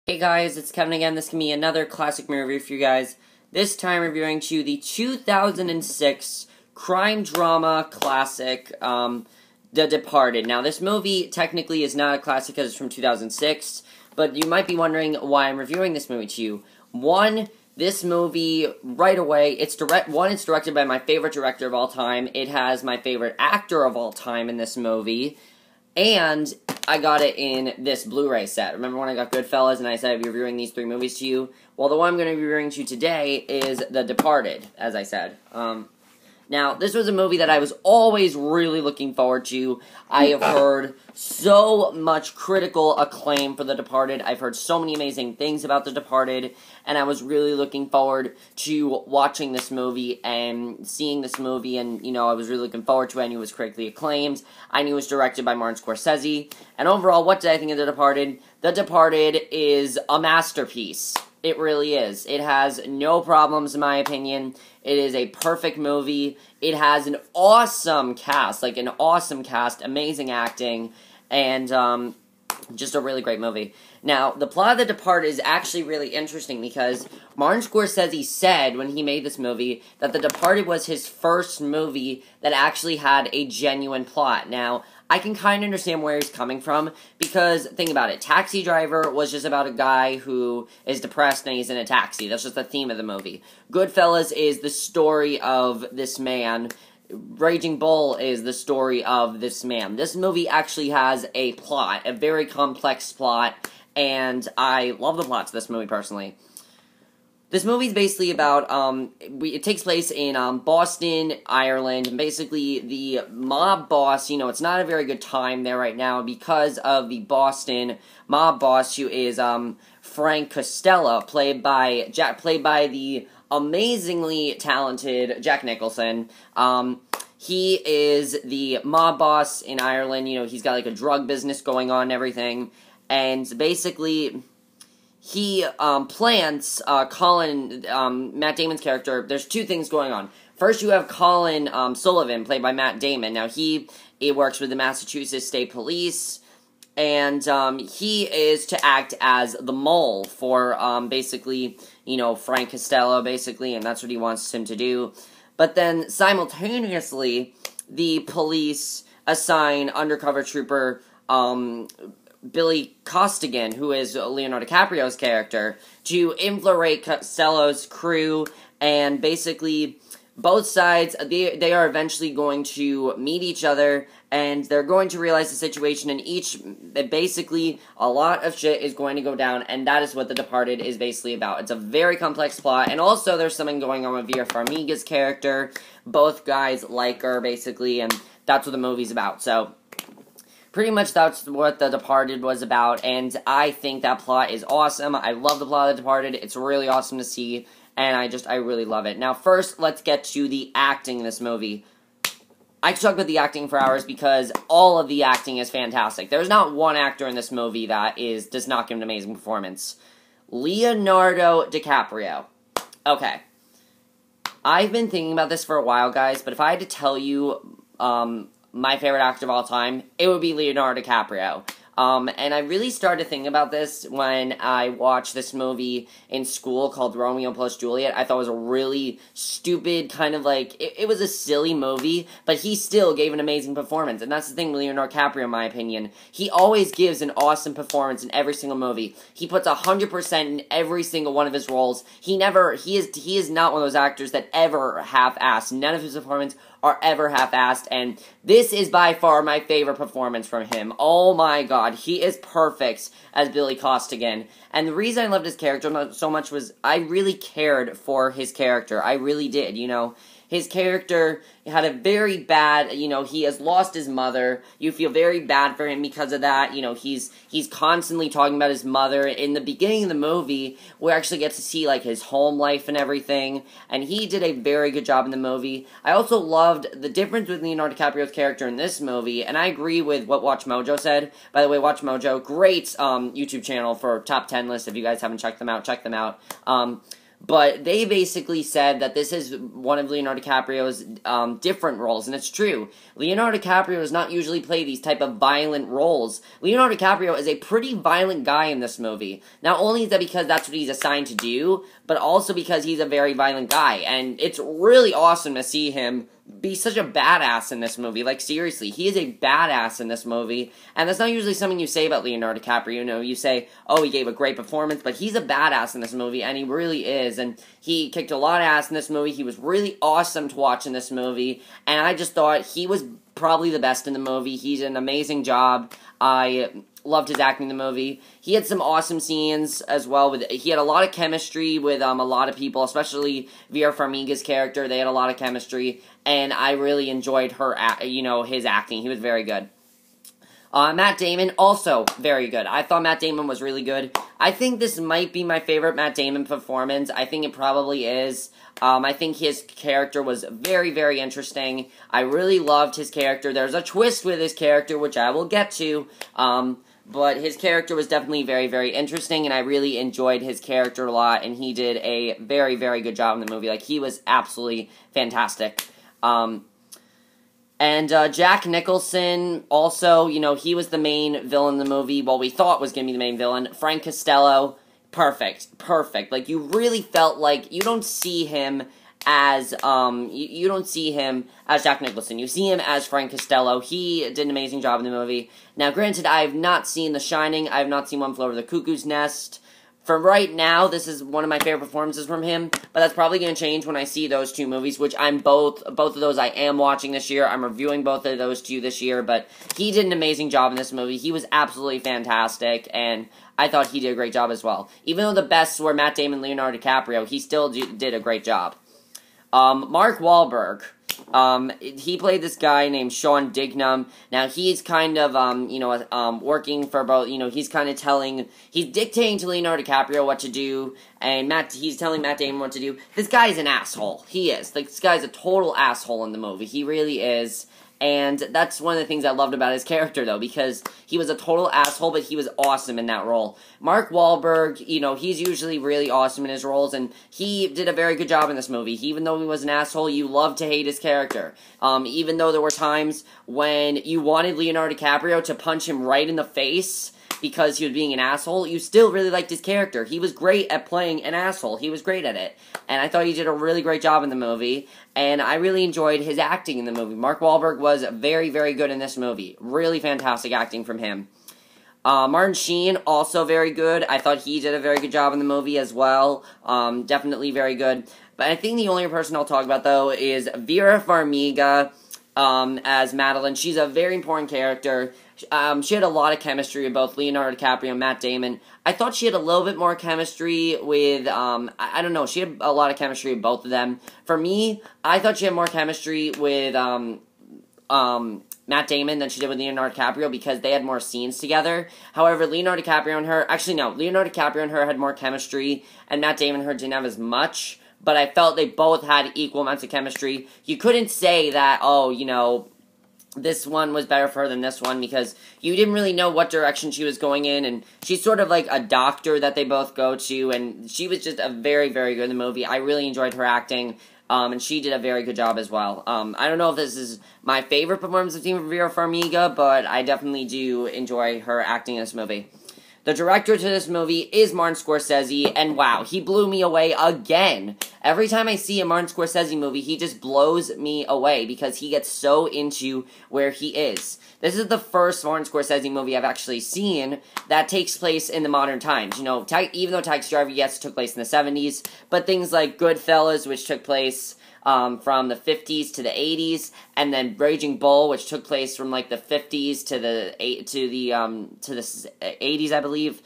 Hey guys, it's Kevin again. This can be another classic movie review for you guys. This time reviewing to you the 2006 crime drama classic, The Departed. Now this movie technically is not a classic because it's from 2006, but you might be wondering why I'm reviewing this movie to you. One, this movie, right away, it's directed by my favorite director of all time. It has my favorite actor of all time in this movie, and I got it in this Blu-ray set. Remember when I got Goodfellas and I said I'd be reviewing these three movies to you? Well, the one I'm going to be reviewing to you today is The Departed, as I said. Now, this was a movie that I was always really looking forward to. I have heard so much critical acclaim for The Departed. I've heard so many amazing things about The Departed, and I was really looking forward to watching this movie and seeing this movie, and, I was really looking forward to it. I knew it was critically acclaimed. I knew it was directed by Martin Scorsese. And overall, what did I think of The Departed? The Departed is a masterpiece. It really is. It has no problems, in my opinion. It is a perfect movie. It has an awesome cast, amazing acting, and just a really great movie. Now, the plot of The Departed is actually really interesting because Martin Scorsese said when he made this movie that The Departed was his first movie that actually had a genuine plot. Now, I can kind of understand where he's coming from, because, think about it, Taxi Driver was just about a guy who is depressed and he's in a taxi. That's just the theme of the movie. Goodfellas is the story of this man. Raging Bull is the story of this man. This movie actually has a plot, a very complex plot, and I love the plots of this movie, personally. This movie is basically about, it takes place in Boston, Ireland, and basically the mob boss, it's not a very good time there right now because of the Boston mob boss, who is Frank Costello, played by the amazingly talented Jack Nicholson. He is the mob boss in Ireland. He's got like a drug business going on and everything, and basically he plants Colin, Matt Damon's character. There's two things going on. First, you have Colin Sullivan, played by Matt Damon. Now, he works with the Massachusetts State Police, and he is to act as the mole for basically, Frank Costello, basically, and that's what he wants him to do. But then, simultaneously, the police assign undercover trooper Billy Costigan, who is Leonardo DiCaprio's character, to infiltrate Costello's crew, and basically both sides, they are eventually going to meet each other, and they're going to realize the situation, and basically a lot of shit is going to go down, and that is what The Departed is basically about. It's a very complex plot, and also there's something going on with Vera Farmiga's character. Both guys like her, basically, and that's what the movie's about. So pretty much that's what The Departed was about, and I think that plot is awesome. I love the plot of The Departed. It's really awesome to see, and I really love it. Now, first, let's get to the acting in this movie. I could talk about the acting for hours because all of the acting is fantastic. There's not one actor in this movie that does not give an amazing performance. Leonardo DiCaprio. Okay. I've been thinking about this for a while, guys, but if I had to tell you my favorite actor of all time, it would be Leonardo DiCaprio. And I really started thinking about this when I watched this movie in school called Romeo plus Juliet. I thought it was a really stupid, kind of like, it was a silly movie, but he still gave an amazing performance. And that's the thing with Leonardo DiCaprio, in my opinion. He always gives an awesome performance in every single movie. He puts 100% in every single one of his roles. He is not one of those actors that ever half-assed. None of his performances are ever half-assed, and this is by far my favorite performance from him. Oh my god, he is perfect as Billy Costigan. And the reason I loved his character so much was I really cared for his character. I really did, His character had a very bad, he has lost his mother. You feel very bad for him because of that. He's constantly talking about his mother. In the beginning of the movie, we actually get to see, like, his home life and everything. And he did a very good job in the movie. I also loved the difference with Leonardo DiCaprio's character in this movie. And I agree with what Watch Mojo said. By the way, Watch Mojo, great YouTube channel for top 10 lists. If you guys haven't checked them out, check them out. but they basically said that this is one of Leonardo DiCaprio's different roles, and it's true. Leonardo DiCaprio does not usually play these type of violent roles. Leonardo DiCaprio is a pretty violent guy in this movie. Not only is that because that's what he's assigned to do, but also because he's a very violent guy, and it's really awesome to see him be such a badass in this movie. Like, seriously, he is a badass in this movie, and that's not usually something you say about Leonardo DiCaprio. You know, you say, oh, he gave a great performance, but he's a badass in this movie, and he really is, and he kicked a lot of ass in this movie. He was really awesome to watch in this movie, and I just thought he was probably the best in the movie. He did an amazing job. I loved his acting in the movie. He had some awesome scenes as well. He had a lot of chemistry with a lot of people, especially Vera Farmiga's character. They had a lot of chemistry, and I really enjoyed his acting. He was very good. Matt Damon, also very good. I thought Matt Damon was really good. I think this might be my favorite Matt Damon performance. I think it probably is. I think his character was very, very interesting. I really loved his character. There's a twist with his character, which I will get to. But his character was definitely very, very interesting, and I really enjoyed his character a lot, and he did a very, very good job in the movie. Like, he was absolutely fantastic. Jack Nicholson, also, he was the main villain in the movie. Well, we thought was going to be the main villain. Frank Costello, perfect. Like, you really felt like you don't see him as, you don't see him as Jack Nicholson. You see him as Frank Costello. He did an amazing job in the movie. Now, granted, I have not seen The Shining. I have not seen One Flew Over the Cuckoo's Nest. For right now, this is one of my favorite performances from him, but that's probably going to change when I see those two movies, which both of those I am watching this year. I'm reviewing both of those two this year, but he did an amazing job in this movie. He was absolutely fantastic, and I thought he did a great job as well. Even though the bests were Matt Damon and Leonardo DiCaprio, he still did a great job. Mark Wahlberg. He played this guy named Sean Dignam. Now, he's kind of, working for both, he's kind of he's dictating to Leonardo DiCaprio what to do, and he's telling Matt Damon what to do. This guy's an asshole. He is. Like, this guy's a total asshole in the movie. He really is. And that's one of the things I loved about his character, though, because he was a total asshole, but he was awesome in that role. Mark Wahlberg, he's usually really awesome in his roles, and he did a very good job in this movie. Even though he was an asshole, you loved to hate his character. Even though there were times when you wanted Leonardo DiCaprio to punch him right in the face because he was being an asshole, you still really liked his character. He was great at playing an asshole. He was great at it. And I thought he did a really great job in the movie. And I really enjoyed his acting in the movie. Mark Wahlberg was very, very good in this movie. Really fantastic acting from him. Martin Sheen, also very good. I thought he did a very good job in the movie as well. Definitely very good. But I think the only person I'll talk about, though, is Vera Farmiga as Madeline. She's a very important character. She had a lot of chemistry with both Leonardo DiCaprio and Matt Damon. I thought she had a little bit more chemistry with, I don't know, she had a lot of chemistry with both of them. For me, I thought she had more chemistry with, Matt Damon than she did with Leonardo DiCaprio because they had more scenes together. However, Leonardo DiCaprio and her had more chemistry, and Matt Damon and her didn't have as much, but I felt they both had equal amounts of chemistry. You couldn't say that, this one was better for her than this one, because you didn't really know what direction she was going in, and she's sort of like a doctor that they both go to, and she was just a very, very good in the movie. I really enjoyed her acting, and she did a very good job as well. I don't know if this is my favorite performance of Vera Farmiga, but I definitely do enjoy her acting in this movie. The director to this movie is Martin Scorsese, and wow, he blew me away again. Every time I see a Martin Scorsese movie, he just blows me away because he gets so into where he is. This is the first Martin Scorsese movie I've actually seen that takes place in the modern times. Even though Taxi Driver, yes, took place in the 70s, but things like Goodfellas, which took place from the 50s to the 80s, and then Raging Bull, which took place from like the 50s to the 80s, I believe.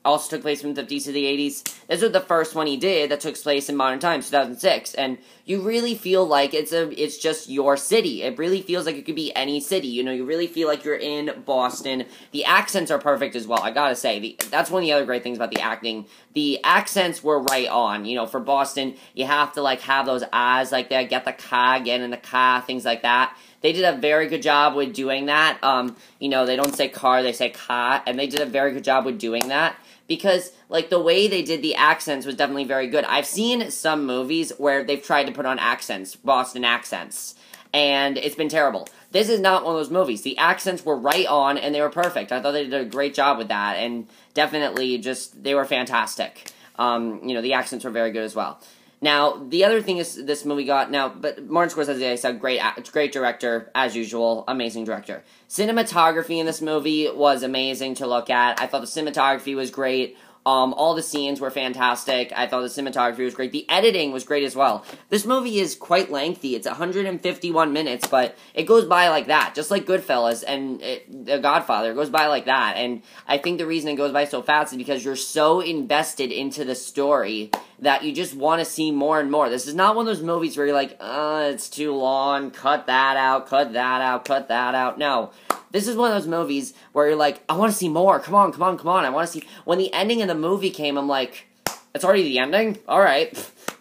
Also took place from the 50s to the 80s. This was the first one he did that took place in modern times, 2006, and you really feel like it's just your city. It really feels like it could be any city. You really feel like you're in Boston. The accents are perfect as well, I gotta say. That's one of the other great things about the acting. The accents were right on. For Boston, you have to have those eyes like that, get the car, get in the car, things like that. They did a very good job with doing that. They don't say car, they say car, and they did a very good job with doing that. because, like, the way they did the accents was definitely very good. I've seen some movies where they've tried to put on accents, Boston accents, and it's been terrible. This is not one of those movies. The accents were right on, and they were perfect. I thought they did a great job with that, and definitely just, they were fantastic. The accents were very good as well. Now, the other thing is this movie got, but Martin Scorsese, I said, great director, as usual, amazing director. Cinematography in this movie was amazing to look at. I thought the cinematography was great. All the scenes were fantastic. I thought the cinematography was great. The editing was great as well. This movie is quite lengthy. It's 151 minutes, but it goes by like that, just like Goodfellas and The Godfather. It goes by like that, and I think the reason it goes by so fast is because you're so invested into the story that you just want to see more and more. This is not one of those movies where you're like, it's too long, cut that out, cut that out, cut that out. No. This is one of those movies where you're like, I want to see more. Come on, come on, come on. I want to see. When the ending of the movie came, I'm like, it's already the ending? All right.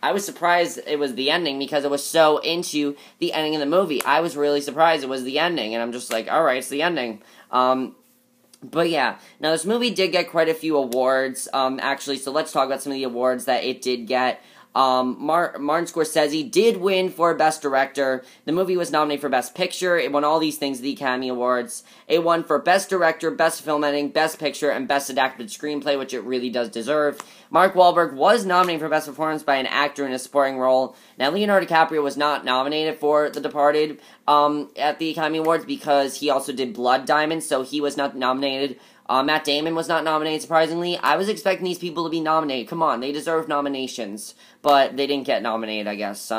I was surprised it was the ending because I was so into the ending of the movie. I was really surprised it was the ending, and I'm just like, all right, it's the ending. But yeah, now this movie did get quite a few awards, actually, so let's talk about some of the awards that it did get. Martin Scorsese did win for Best Director. The movie was nominated for Best Picture. It won all these things at the Academy Awards. It won for Best Director, Best Film Editing, Best Picture, and Best Adapted Screenplay, which it really does deserve. Mark Wahlberg was nominated for Best Performance by an Actor in a Supporting Role. Now, Leonardo DiCaprio was not nominated for The Departed at the Academy Awards because he also did Blood Diamond, so he was not nominated. Matt Damon was not nominated, surprisingly. I was expecting these people to be nominated. Come on, they deserve nominations. But they didn't get nominated, I guess.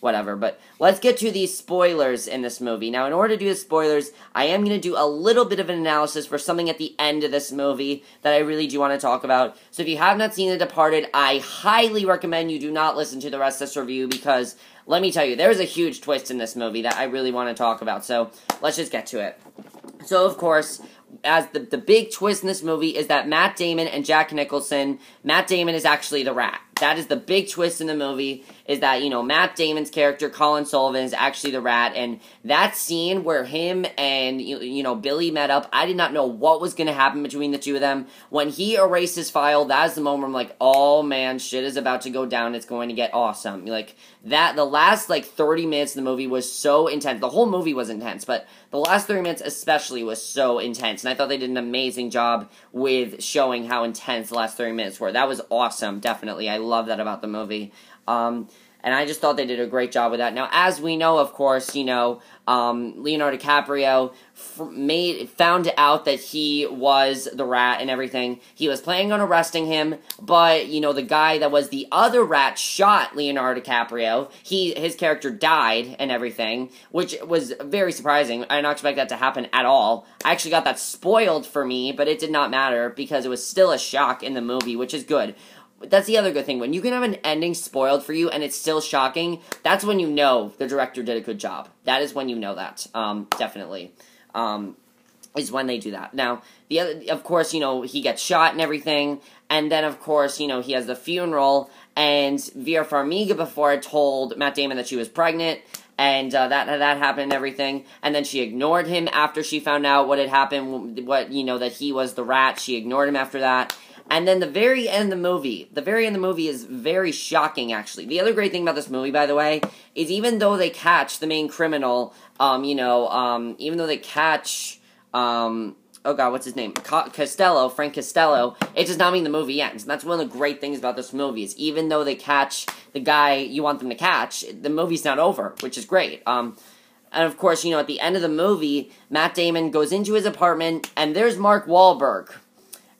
Whatever. But let's get to these spoilers in this movie. Now, in order to do the spoilers, I am going to do a little bit of an analysis for something at the end of this movie that I really do want to talk about. So if you have not seen The Departed, I highly recommend you do not listen to the rest of this review because, let me tell you, there's a huge twist in this movie that I really want to talk about. So let's just get to it. So, of course, as the big twist in this movie is that Matt Damon and Jack Nicholson, Matt Damon is actually the rat. That is the big twist in the movie, is that, Matt Damon's character, Colin Sullivan, is actually the rat, and that scene where him and, Billy met up, I did not know what was going to happen between the two of them. When he erased his file, that is the moment where I'm like, oh man, shit is about to go down, it's going to get awesome. The last, 30 minutes of the movie was so intense. The whole movie was intense, but the last 30 minutes especially was so intense, and I thought they did an amazing job with showing how intense the last 30 minutes were. That was awesome, definitely. I love that about the movie. And I just thought they did a great job with that. Now, as we know, of course, Leonardo DiCaprio found out that he was the rat and everything. He was planning on arresting him, but, the guy that was the other rat shot Leonardo DiCaprio. His character died and everything, which was very surprising. I did not expect that to happen at all. I actually got that spoiled for me, but it did not matter because it was still a shock in the movie, which is good. That's the other good thing. When you can have an ending spoiled for you and it's still shocking, that's when you know the director did a good job. That is when you know that, definitely, is when they do that. Now, of course, he gets shot and everything, and then, of course, he has the funeral, and Vera Farmiga before told Matt Damon that she was pregnant, and that happened and everything, and then she ignored him after she found out what had happened, that he was the rat. She ignored him after that. And then the very end of the movie is very shocking, actually. The other great thing about this movie, by the way, is even though they catch the main criminal, even though they catch, oh god, what's his name? Frank Costello, it does not mean the movie ends. And that's one of the great things about this movie, is even though they catch the guy you want them to catch, the movie's not over, which is great. And of course, at the end of the movie, Matt Damon goes into his apartment, and there's Mark Wahlberg.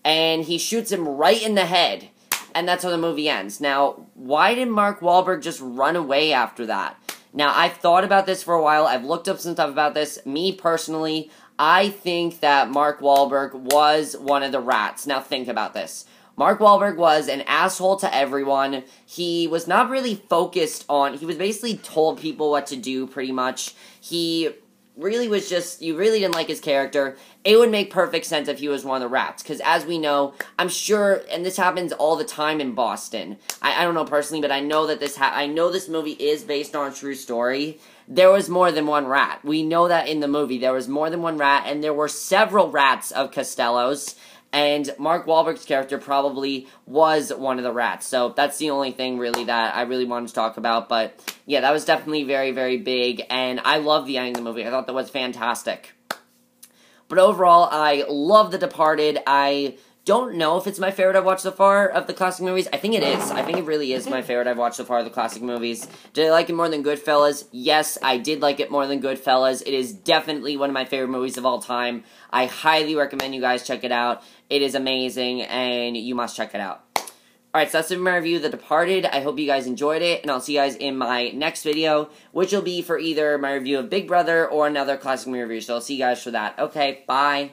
And he shoots him right in the head. And that's how the movie ends. Now, why did Mark Wahlberg just run away after that? Now, I've thought about this for a while. I've looked up some stuff about this. Me, personally, I think that Mark Wahlberg was one of the rats. Now, think about this. Mark Wahlberg was an asshole to everyone. He was not really focused on... He was basically told people what to do, pretty much. He really was just... You really didn't like his character. It would make perfect sense if he was one of the rats, because as we know, I'm sure, and this happens all the time in Boston. I don't know personally, but I know that I know this movie is based on a true story. There was more than one rat. We know that in the movie. There was more than one rat, and there were several rats of Costello's, and Mark Wahlberg's character probably was one of the rats. So that's the only thing really that I really wanted to talk about. But yeah, that was definitely very, very big, and I love the ending of the movie. I thought that was fantastic. But overall, I love The Departed. I don't know if it's my favorite I've watched so far of the classic movies. I think it is. I think it really is my favorite I've watched so far of the classic movies. Did I like it more than Goodfellas? Yes, I did like it more than Goodfellas. It is definitely one of my favorite movies of all time. I highly recommend you guys check it out. It is amazing, and you must check it out. Alright, so that's my review of The Departed. I hope you guys enjoyed it, and I'll see you guys in my next video, which will be for either my review of Big Brother or another classic movie review. So I'll see you guys for that. Okay, bye.